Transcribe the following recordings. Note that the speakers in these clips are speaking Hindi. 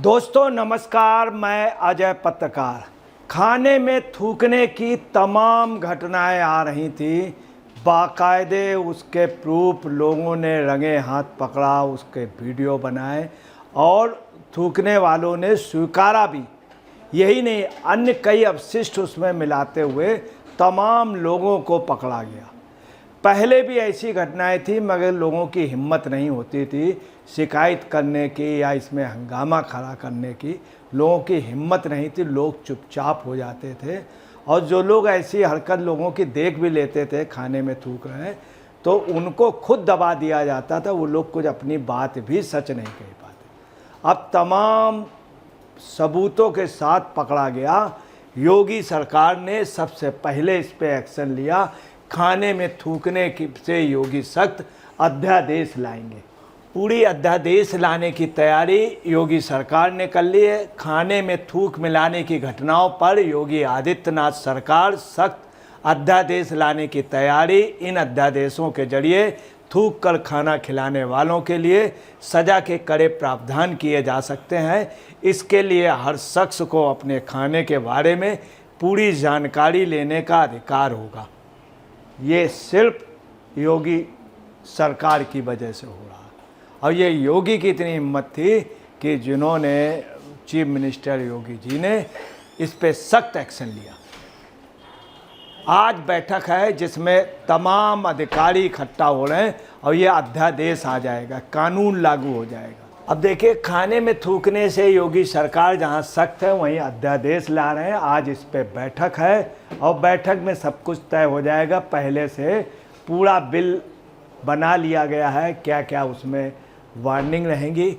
दोस्तों नमस्कार, मैं अजय पत्रकार। खाने में थूकने की तमाम घटनाएं आ रही थी, बाकायदे उसके प्रूफ लोगों ने रंगे हाथ पकड़ा, उसके वीडियो बनाए और थूकने वालों ने स्वीकारा भी। यही नहीं, अन्य कई अवशिष्ट उसमें मिलाते हुए तमाम लोगों को पकड़ा गया। पहले भी ऐसी घटनाएं थी मगर लोगों की हिम्मत नहीं होती थी शिकायत करने की या इसमें हंगामा खड़ा करने की। लोगों की हिम्मत नहीं थी, लोग चुपचाप हो जाते थे। और जो लोग ऐसी हरकत लोगों की देख भी लेते थे, खाने में थूक रहे हैं, तो उनको खुद दबा दिया जाता था। वो लोग कुछ अपनी बात भी सच नहीं कह पाते। अब तमाम सबूतों के साथ पकड़ा गया। योगी सरकार ने सबसे पहले इस पे एक्शन लिया। खाने में थूकने की से योगी सख्त अध्यादेश लाएंगे। पूरी अध्यादेश लाने की तैयारी योगी सरकार ने कर ली है। खाने में थूक मिलाने की घटनाओं पर योगी आदित्यनाथ सरकार सख्त अध्यादेश लाने की तैयारी। इन अध्यादेशों के जरिए थूक कर खाना खिलाने वालों के लिए सज़ा के कड़े प्रावधान किए जा सकते हैं। इसके लिए हर शख्स को अपने खाने के बारे में पूरी जानकारी लेने का अधिकार होगा। ये सिर्फ योगी सरकार की वजह से हो रहा है। और ये योगी की इतनी हिम्मत थी कि जिन्होंने चीफ मिनिस्टर योगी जी ने इस पे सख्त एक्शन लिया। आज बैठक है जिसमें तमाम अधिकारी इकट्ठा हो रहे हैं और ये अध्यादेश आ जाएगा, कानून लागू हो जाएगा। अब देखिए, खाने में थूकने से योगी सरकार जहां सख्त है वहीं अध्यादेश ला रहे हैं। आज इस पे बैठक है और बैठक में सब कुछ तय हो जाएगा। पहले से पूरा बिल बना लिया गया है, क्या क्या उसमें वार्निंग रहेंगी।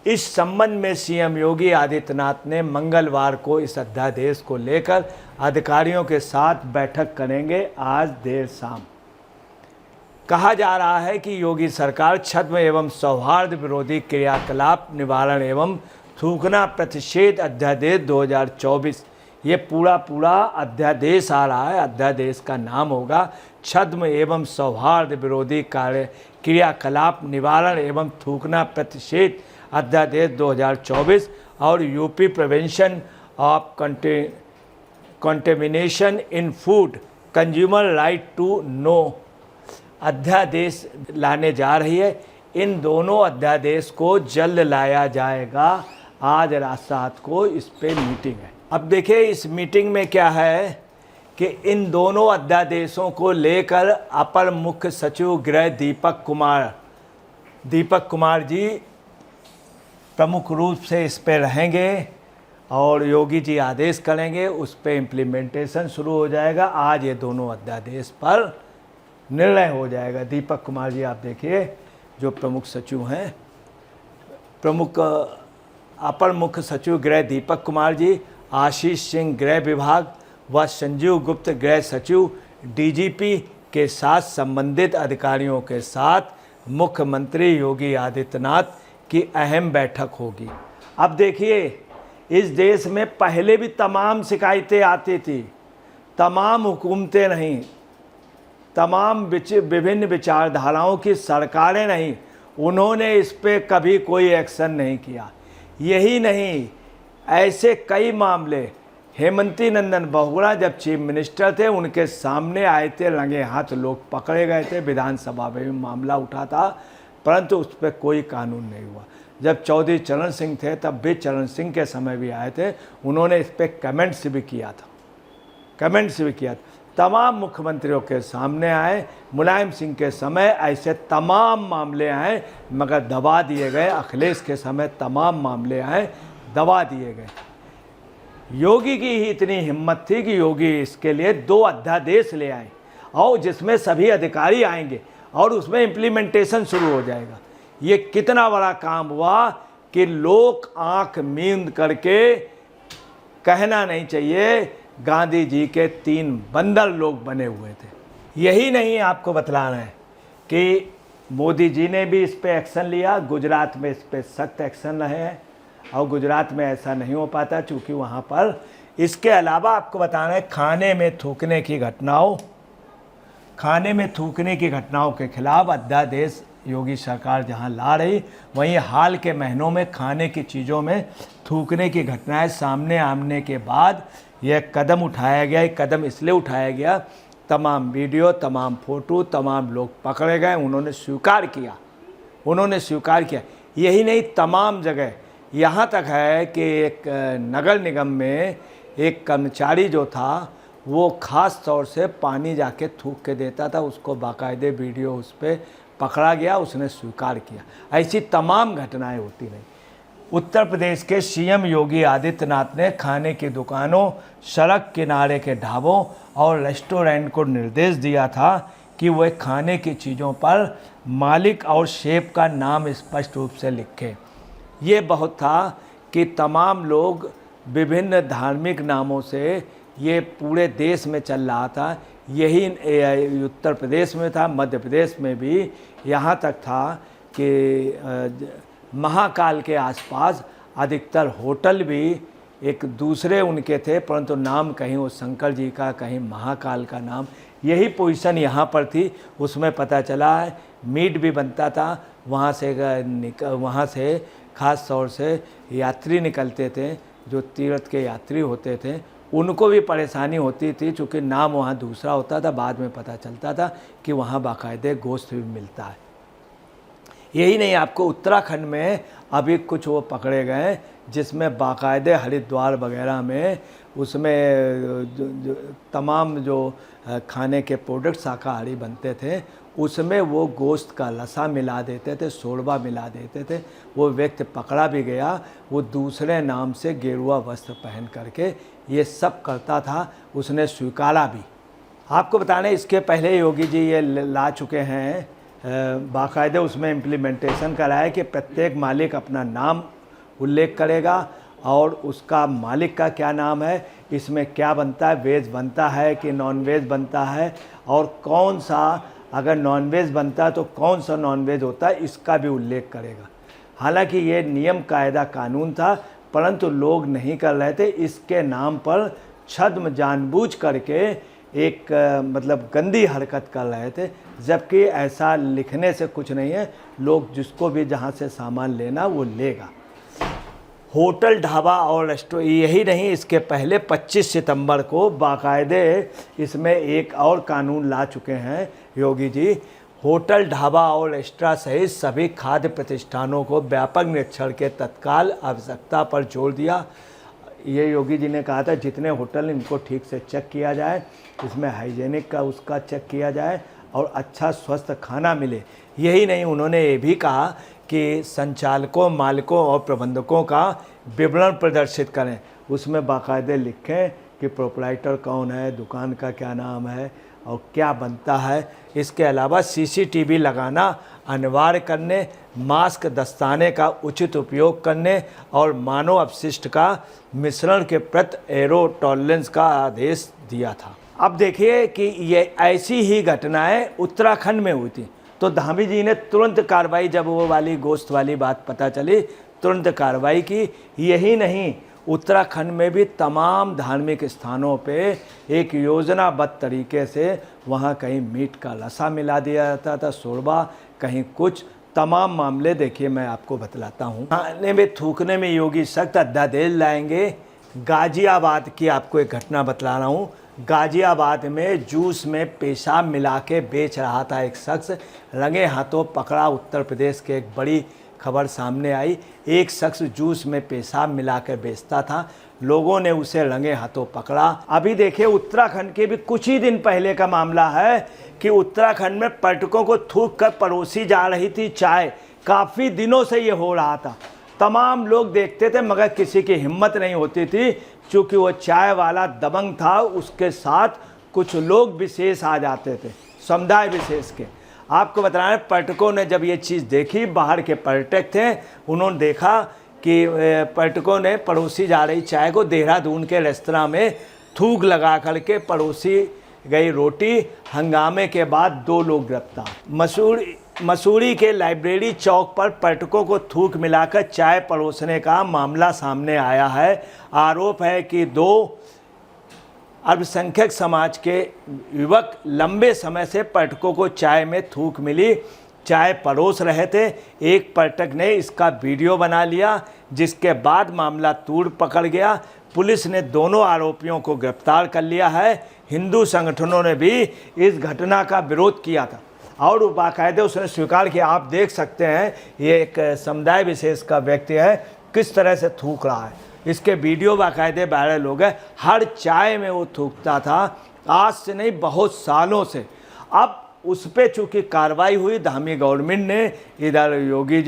इस संबंध में सीएम योगी आदित्यनाथ ने मंगलवार को इस अध्यादेश को लेकर अधिकारियों के साथ बैठक करेंगे आज देर शाम। कहा जा रहा है कि योगी सरकार छद्म एवं सौहार्द विरोधी क्रियाकलाप निवारण एवं थूकना प्रतिषेध अध्यादेश 2024, ये पूरा अध्यादेश आ रहा है। अध्यादेश का नाम होगा छद्म एवं सौहार्द विरोधी क्रियाकलाप निवारण एवं थूकना प्रतिषेध अध्यादेश 2024 और UP prevention of contamination in food consumer right to know अध्यादेश लाने जा रही है। इन दोनों अध्यादेश को जल्द लाया जाएगा। आज रात को इस पे मीटिंग है। अब देखिए, इस मीटिंग में क्या है कि इन दोनों अध्यादेशों को लेकर अपर मुख्य सचिव गृह दीपक कुमार जी प्रमुख रूप से इस पे रहेंगे और योगी जी आदेश करेंगे, उस पे इम्प्लीमेंटेशन शुरू हो जाएगा। आज ये दोनों अध्यादेश पर निर्णय हो जाएगा। दीपक कुमार जी आप देखिए, जो प्रमुख सचिव हैं, अपर मुख्य सचिव गृह दीपक कुमार जी, आशीष सिंह गृह विभाग व संजीव गुप्त गृह सचिव डीजीपी के साथ संबंधित अधिकारियों के साथ मुख्यमंत्री योगी आदित्यनाथ की अहम बैठक होगी। अब देखिए, इस देश में पहले भी तमाम शिकायतें आती थी, तमाम हुकूमतें नहीं, तमाम विभिन्न विचारधाराओं की सरकारें नहीं, उन्होंने इस पे कभी कोई एक्शन नहीं किया। यही नहीं, ऐसे कई मामले, हेमंती नंदन बहुगुणा जब चीफ मिनिस्टर थे उनके सामने आए थे, रंगे हाथ लोग पकड़े गए थे, विधानसभा में भी मामला उठा था, परंतु उस पर कोई कानून नहीं हुआ। जब चौधरी चरण सिंह थे तब भी चरण सिंह के समय भी आए थे, उन्होंने इस पर कमेंट्स भी किया था। तमाम मुख्यमंत्रियों के सामने आए। मुलायम सिंह के समय ऐसे तमाम मामले आए मगर दबा दिए गए। अखिलेश के समय तमाम मामले आए, दबा दिए गए। योगी की ही इतनी हिम्मत थी कि योगी इसके लिए 2 अध्यादेश ले आए और जिसमें सभी अधिकारी आएंगे और उसमें इम्प्लीमेंटेशन शुरू हो जाएगा। ये कितना बड़ा काम हुआ कि लोग आंख मींद करके, कहना नहीं चाहिए, गांधी जी के 3 बंदर लोग बने हुए थे। यही नहीं, आपको बतलाना है कि मोदी जी ने भी इस पे एक्शन लिया। गुजरात में इस पे सख्त एक्शन रहे हैं और गुजरात में ऐसा नहीं हो पाता चूँकि वहाँ पर। इसके अलावा आपको बताना है, खाने में थूकने की घटनाओं के खिलाफ अध्यादेश योगी सरकार जहां ला रही, वहीं हाल के महीनों में खाने की चीज़ों में थूकने की घटनाएं सामने आने के बाद यह कदम उठाया गया। ये कदम इसलिए उठाया गया, तमाम वीडियो, तमाम फ़ोटो, तमाम लोग पकड़े गए, उन्होंने स्वीकार किया। यही नहीं, तमाम जगह यहाँ तक है कि एक नगर निगम में एक कर्मचारी जो था वो ख़ास तौर से पानी जाके थूक के देता था, उसको बाकायदे वीडियो उस पर पकड़ा गया, उसने स्वीकार किया। ऐसी तमाम घटनाएं होती रहीं। उत्तर प्रदेश के सीएम योगी आदित्यनाथ ने खाने की दुकानों, सड़क किनारे के ढाबों और रेस्टोरेंट को निर्देश दिया था कि वह खाने की चीज़ों पर मालिक और शेफ का नाम स्पष्ट रूप से लिखें। ये बहुत था कि तमाम लोग विभिन्न धार्मिक नामों से, ये पूरे देश में चल रहा था। यही उत्तर प्रदेश में था, मध्य प्रदेश में भी यहाँ तक था कि महाकाल के आसपास अधिकतर होटल भी एक दूसरे उनके थे, परंतु नाम कहीं वो शंकर जी का, कहीं महाकाल का नाम। यही पोजीशन यहाँ पर थी। उसमें पता चला है मीट भी बनता था, वहाँ से ख़ास तौर से यात्री निकलते थे, जो तीर्थ के यात्री होते थे, उनको भी परेशानी होती थी, चूँकि नाम वहाँ दूसरा होता था। बाद में पता चलता था कि वहाँ बाकायदे गोश्त भी मिलता है। यही नहीं, आपको उत्तराखंड में अभी कुछ वो पकड़े गए जिसमें बाकायदे हरिद्वार वगैरह में उसमें तमाम जो खाने के प्रोडक्ट शाकाहारी बनते थे, उसमें वो गोश्त का लसा मिला देते थे, शोरबा मिला देते थे। वो व्यक्ति पकड़ा भी गया, वो दूसरे नाम से गेरुआ वस्त्र पहन करके ये सब करता था, उसने स्वीकारा भी। आपको बताने, इसके पहले योगी जी ये ला चुके हैं, बाकायदे उसमें इम्प्लीमेंटेशन कराया कि प्रत्येक मालिक अपना नाम उल्लेख करेगा और उसका मालिक का क्या नाम है, इसमें क्या बनता है, वेज बनता है कि नॉन वेज बनता है, और कौन सा, अगर नॉन वेज बनता है तो कौन सा नॉन वेज होता है, इसका भी उल्लेख करेगा। हालांकि ये नियम कायदा कानून था, परंतु लोग नहीं कर रहे थे। इसके नाम पर छद्म जानबूझ करके एक मतलब गंदी हरकत कर रहे थे, जबकि ऐसा लिखने से कुछ नहीं है। लोग जिसको भी जहाँ से सामान लेना वो लेगा। होटल, ढाबा और रेस्टोरेंट, यही नहीं, इसके पहले 25 सितंबर को बाकायदे इसमें एक और कानून ला चुके हैं योगी जी। होटल, ढाबा और रेस्टोरेंट सहित सभी खाद्य प्रतिष्ठानों को व्यापक निरीक्षण के तत्काल आवश्यकता पर जोर दिया। ये योगी जी ने कहा था जितने होटल, इनको ठीक से चेक किया जाए, इसमें हाइजेनिक का उसका चेक किया जाए और अच्छा स्वस्थ खाना मिले। यही नहीं, उन्होंने ये भी कहा कि संचालकों, मालिकों और प्रबंधकों का विवरण प्रदर्शित करें, उसमें बाकायदे लिखें कि प्रोपराइटर कौन है, दुकान का क्या नाम है और क्या बनता है। इसके अलावा सीसीटीवी लगाना अनिवार्य करने, मास्क, दस्ताने का उचित उपयोग करने और मानव अपशिष्ट का मिश्रण के प्रति एरो टॉलरेंस का आदेश दिया था। अब देखिए कि ये ऐसी ही घटनाएं उत्तराखंड में हुई थी, तो धामी जी ने तुरंत कार्रवाई, जब वो वाली गोश्त वाली बात पता चली, तुरंत कार्रवाई की। यही नहीं, उत्तराखंड में भी तमाम धार्मिक स्थानों पे एक योजनाबद्ध तरीके से वहाँ कहीं मीट का लसा मिला दिया जाता था, शोरबा, कहीं कुछ, तमाम मामले देखिए मैं आपको बतलाता हूँ। खाने में थूकने में योगी सख्त अध्यादेश लाएंगे। गाजियाबाद की आपको एक घटना बतला रहा हूँ। गाजियाबाद में जूस में पेशाब मिला के बेच रहा था एक शख्स, रंगे हाथों पकड़ा। उत्तर प्रदेश के एक बड़ी खबर सामने आई, एक शख्स जूस में पेशाब मिलाकर बेचता था, लोगों ने उसे रंगे हाथों पकड़ा। अभी देखिए उत्तराखंड के भी कुछ ही दिन पहले का मामला है कि उत्तराखंड में पर्यटकों को थूक कर परोसी जा रही थी चाय। काफ़ी दिनों से ये हो रहा था, तमाम लोग देखते थे मगर किसी की हिम्मत नहीं होती थी, क्योंकि वो चाय वाला दबंग था, उसके साथ कुछ लोग विशेष आ जाते थे, समुदाय विशेष के। आपको बता रहे हैं, पर्यटकों ने जब ये चीज़ देखी, बाहर के पर्यटक थे, उन्होंने देखा कि पर्यटकों ने परोसी जा रही चाय को देहरादून के रेस्तरां में थूक लगा करके परोसी गई रोटी। हंगामे के बाद 2 लोग गिरफ्तार। मसूरी के लाइब्रेरी चौक पर पर्यटकों को थूक मिलाकर चाय परोसने का मामला सामने आया है। आरोप है कि 2 अल्पसंख्यक समाज के युवक लंबे समय से पर्यटकों को चाय में थूक मिली चाय परोस रहे थे। एक पर्यटक ने इसका वीडियो बना लिया, जिसके बाद मामला तूड़ पकड़ गया। पुलिस ने दोनों आरोपियों को गिरफ्तार कर लिया है। हिंदू संगठनों ने भी इस घटना का विरोध किया था और बाकायदे उसने स्वीकार किया। आप देख सकते हैं ये एक समुदाय विशेष का व्यक्ति है, किस तरह से थूक रहा है। इसके वीडियो बाकायदे वायरल हो गए। हर चाय में वो थूकता था, आज से नहीं बहुत सालों से। अब उस पर चूँकि कार्रवाई हुई धामी गवर्नमेंट ने, इधर योगी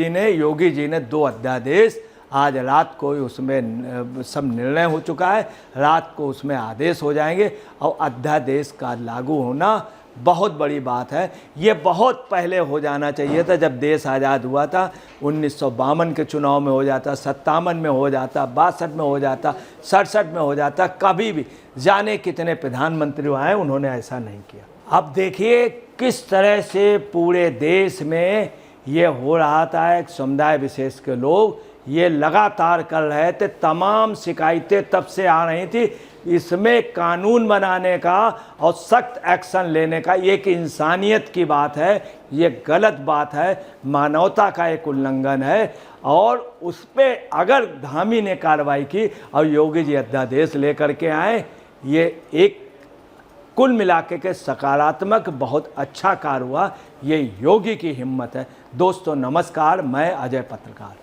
जी ने 2 अध्यादेश, आज रात को उसमें सब निर्णय हो चुका है, रात को उसमें आदेश हो जाएंगे और अध्यादेश का लागू होना बहुत बड़ी बात है। ये बहुत पहले हो जाना चाहिए था, जब देश आज़ाद हुआ था। 1952 के चुनाव में हो जाता, 57 में हो जाता, 62 में हो जाता, 67 में हो जाता, कभी भी जाने कितने प्रधानमंत्री आए, उन्होंने ऐसा नहीं किया। अब देखिए किस तरह से पूरे देश में ये हो रहा था। एक समुदाय विशेष के लोग ये लगातार कर रहे थे, तमाम शिकायतें तब से आ रही थी। इसमें कानून बनाने का और सख्त एक्शन लेने का, एक इंसानियत की बात है, ये गलत बात है, मानवता का एक उल्लंघन है। और उस पर अगर धामी ने कार्रवाई की और योगी जी अध्यादेश लेकर के आए, ये एक कुल मिलाके के सकारात्मक बहुत अच्छा कार्य हुआ। ये योगी की हिम्मत है। दोस्तों नमस्कार, मैं अजय पत्रकार।